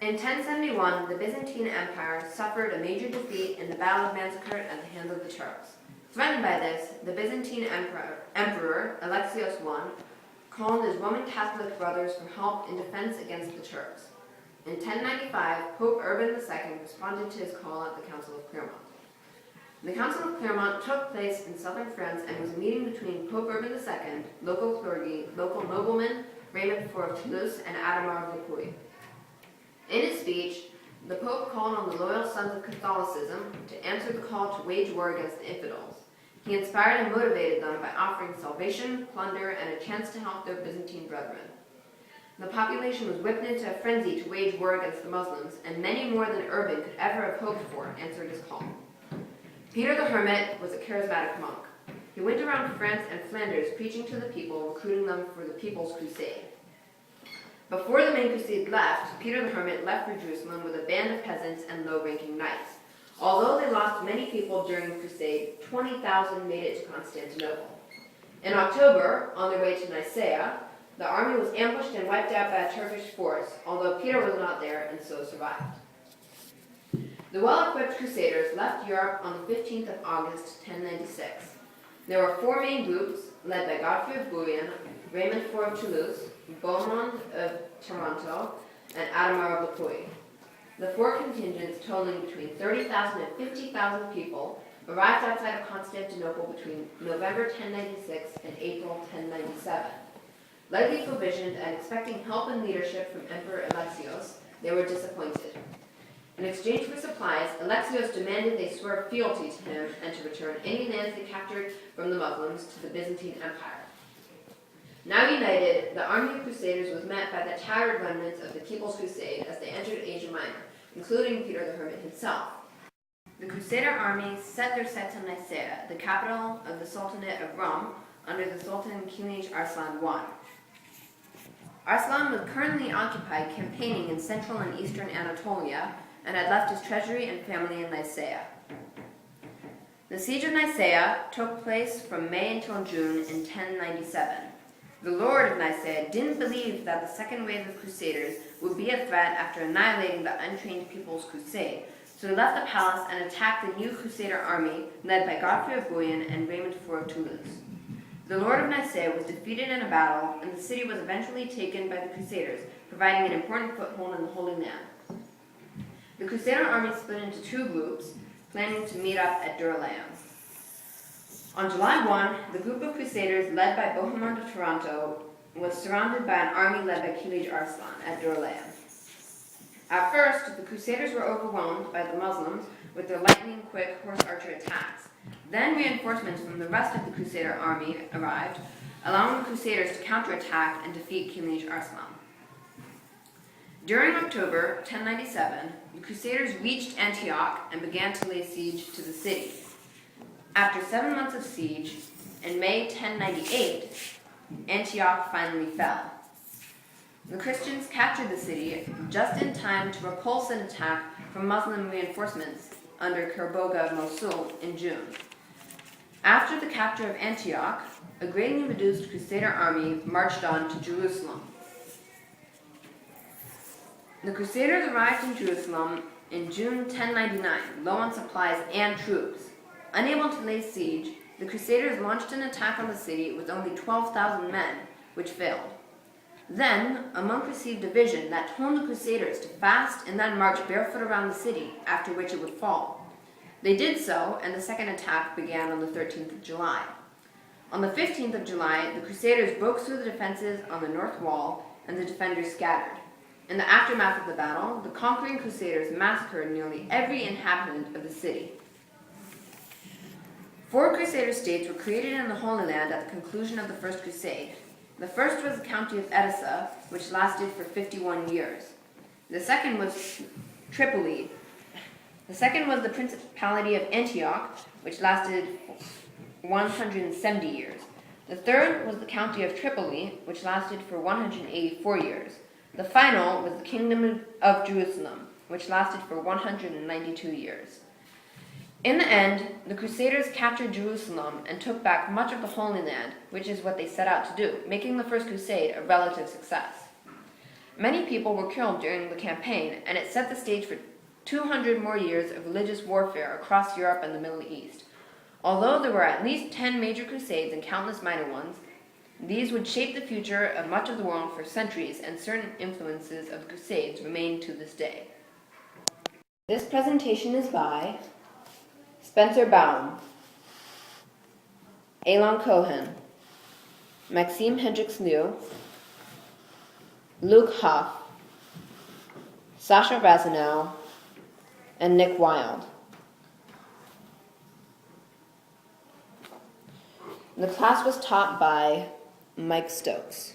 In 1071, the Byzantine Empire suffered a major defeat in the Battle of Manzikert at the hands of the Turks. Threatened by this, the Byzantine Emperor Alexios I called his Roman Catholic brothers for help in defense against the Turks. In 1095, Pope Urban II responded to his call at the Council of Clermont. The Council of Clermont took place in southern France and was a meeting between Pope Urban II, local clergy, local noblemen, Raymond IV of Toulouse, and Adhemar of Lipouille. In his speech, the Pope called on the loyal sons of Catholicism to answer the call to wage war against the infidels. He inspired and motivated them by offering salvation, plunder, and a chance to help their Byzantine brethren. The population was whipped into a frenzy to wage war against the Muslims, and many more than Urban could ever have hoped for answered his call. Peter the Hermit was a charismatic monk. He went around France and Flanders preaching to the people, recruiting them for the People's Crusade. Before the main crusade left, Peter the Hermit left for Jerusalem with a band of peasants and low-ranking knights. Although they lost many people during the crusade, 20,000 made it to Constantinople. In October, on their way to Nicaea, the army was ambushed and wiped out by a Turkish force, although Peter was not there and so survived. The well-equipped Crusaders left Europe on the 15th of August, 1096. There were four main groups, led by Godfrey of Bouillon, Raymond IV of Toulouse, Beaumont of Taranto, and Adhemar of Lipouille. The four contingents, totaling between 30,000 and 50,000 people, arrived outside of Constantinople between November 1096 and April 1097. Lightly provisioned and expecting help and leadership from Emperor Alexios, they were disappointed. In exchange for supplies, Alexios demanded they swear fealty to him and to return any lands they captured from the Muslims to the Byzantine Empire. Now united, the army of Crusaders was met by the tattered remnants of the People's Crusade as they entered Asia Minor, including Peter the Hermit himself. The Crusader army set their sights on Nicaea, the capital of the Sultanate of Rum, under the Sultan Kilij Arslan I. Arslan was currently occupied campaigning in central and eastern Anatolia and had left his treasury and family in Nicaea. The siege of Nicaea took place from May until June in 1097. The Lord of Nicaea didn't believe that the second wave of Crusaders would be a threat after annihilating the untrained People's Crusade, so he left the palace and attacked the new Crusader army led by Godfrey of Bouillon and Raymond IV of Toulouse. The Lord of Nicaea was defeated in a battle, and the city was eventually taken by the Crusaders, providing an important foothold in the Holy Land. The Crusader army split into two groups, planning to meet up at Durlaam. On July 1, the group of Crusaders led by Bohemond of Taranto was surrounded by an army led by Kilij Arslan at Durlaam. At first, the Crusaders were overwhelmed by the Muslims with their lightning-quick horse archer attacks. Then reinforcements from the rest of the Crusader army arrived, allowing the Crusaders to counterattack and defeat Kilij Arslan. During October 1097, the Crusaders reached Antioch and began to lay siege to the city. After 7 months of siege, in May 1098, Antioch finally fell. The Christians captured the city just in time to repulse an attack from Muslim reinforcements under Kerboga of Mosul in June. After the capture of Antioch, a greatly reduced Crusader army marched on to Jerusalem. The Crusaders arrived in Jerusalem in June 1099, low on supplies and troops. Unable to lay siege, the Crusaders launched an attack on the city with only 12,000 men, which failed. Then, a monk received a vision that told the Crusaders to fast and then march barefoot around the city, after which it would fall. They did so, and the second attack began on the 13th of July. On the 15th of July, the Crusaders broke through the defenses on the north wall, and the defenders scattered. In the aftermath of the battle, the conquering Crusaders massacred nearly every inhabitant of the city. 4 Crusader states were created in the Holy Land at the conclusion of the First Crusade. The first was the county of Edessa, which lasted for 51 years. The second was Tripoli. The second was the Principality of Antioch, which lasted 170 years. The third was the county of Tripoli, which lasted for 184 years. The final was the Kingdom of Jerusalem, which lasted for 192 years. In the end, the Crusaders captured Jerusalem and took back much of the Holy Land, which is what they set out to do, making the First Crusade a relative success. Many people were killed during the campaign, and it set the stage for 200 more years of religious warfare across Europe and the Middle East. Although there were at least 10 major crusades and countless minor ones, these would shape the future of much of the world for centuries, and certain influences of the Crusades remain to this day. This presentation is by Spencer Baum, Alon Cohen, Maxime Hendricks-Liu, Luke Hoff, Sasha Razanow, and Nick Wild. The class was taught by Mike Stokes.